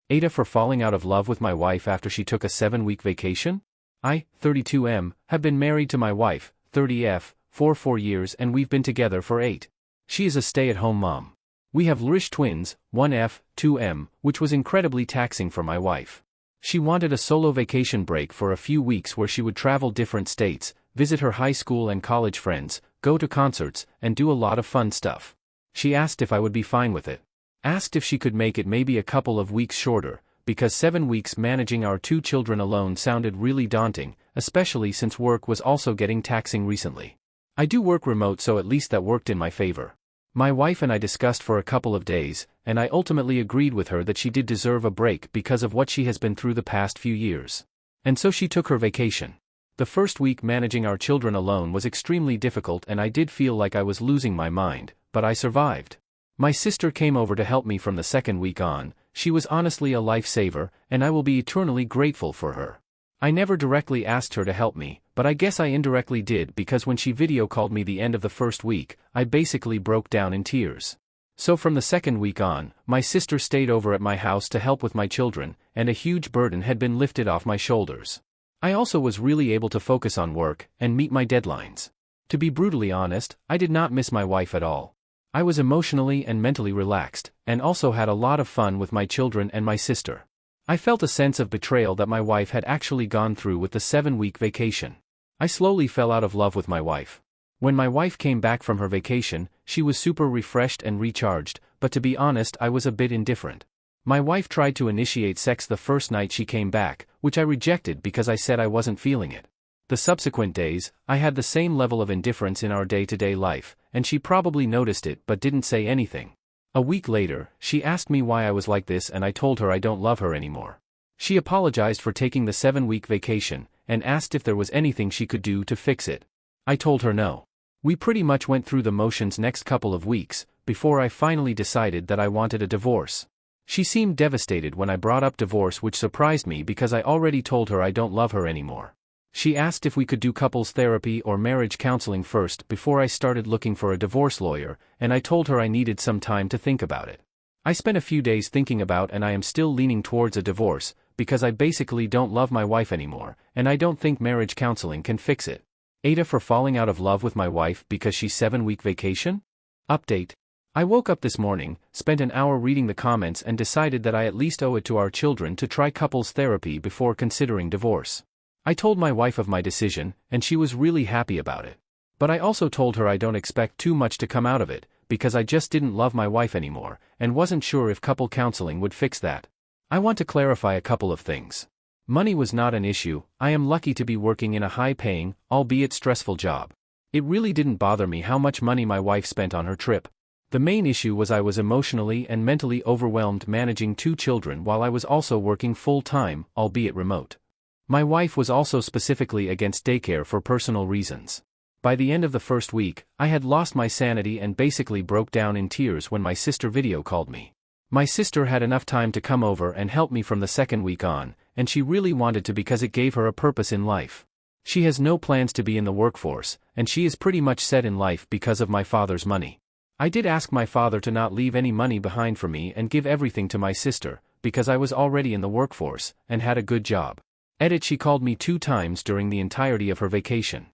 AITAH for falling out of love with my wife after she took a 7-week vacation? I, 32M, have been married to my wife, 30F, for 4 years and we've been together for 8. She is a stay-at-home mom. We have Lurish twins, 1F, 2M, which was incredibly taxing for my wife. She wanted a solo vacation break for a few weeks where she would travel different states, visit her high school and college friends, go to concerts, and do a lot of fun stuff. She asked if I would be fine with it. Asked if she could make it maybe a couple of weeks shorter, because 7 weeks managing our 2 children alone sounded really daunting, especially since work was also getting taxing recently. I do work remote, so at least that worked in my favor. My wife and I discussed for a couple of days, and I ultimately agreed with her that she did deserve a break because of what she has been through the past few years. And so she took her vacation. The first week managing our children alone was extremely difficult and I did feel like I was losing my mind, but I survived. My sister came over to help me from the second week on. She was honestly a lifesaver, and I will be eternally grateful for her. I never directly asked her to help me, but I guess I indirectly did because when she video called me the end of the first week, I basically broke down in tears. So from the second week on, my sister stayed over at my house to help with my children, and a huge burden had been lifted off my shoulders. I also was really able to focus on work and meet my deadlines. To be brutally honest, I did not miss my wife at all. I was emotionally and mentally relaxed, and also had a lot of fun with my children and my sister. I felt a sense of betrayal that my wife had actually gone through with the 7-week vacation. I slowly fell out of love with my wife. When my wife came back from her vacation, she was super refreshed and recharged, but to be honest, I was a bit indifferent. My wife tried to initiate sex the first night she came back, which I rejected because I said I wasn't feeling it. The subsequent days, I had the same level of indifference in our day-to-day life, and she probably noticed it but didn't say anything. A week later, she asked me why I was like this and I told her I don't love her anymore. She apologized for taking the 7-week vacation, and asked if there was anything she could do to fix it. I told her no. We pretty much went through the motions next couple of weeks, before I finally decided that I wanted a divorce. She seemed devastated when I brought up divorce, which surprised me because I already told her I don't love her anymore. She asked if we could do couples therapy or marriage counseling first before I started looking for a divorce lawyer, and I told her I needed some time to think about it. I spent a few days thinking about and I am still leaning towards a divorce, because I basically don't love my wife anymore, and I don't think marriage counseling can fix it. AITAH for falling out of love with my wife because she's 7-week vacation? Update. I woke up this morning, spent an hour reading the comments and decided that I at least owe it to our children to try couples therapy before considering divorce. I told my wife of my decision, and she was really happy about it. But I also told her I don't expect too much to come out of it, because I just didn't love my wife anymore, and wasn't sure if couple counseling would fix that. I want to clarify a couple of things. Money was not an issue. I am lucky to be working in a high-paying, albeit stressful job. It really didn't bother me how much money my wife spent on her trip. The main issue was I was emotionally and mentally overwhelmed managing 2 children while I was also working full-time, albeit remote. My wife was also specifically against daycare for personal reasons. By the end of the first week, I had lost my sanity and basically broke down in tears when my sister video called me. My sister had enough time to come over and help me from the second week on, and she really wanted to because it gave her a purpose in life. She has no plans to be in the workforce, and she is pretty much set in life because of my father's money. I did ask my father to not leave any money behind for me and give everything to my sister, because I was already in the workforce and had a good job. She called me 2 times during the entirety of her vacation.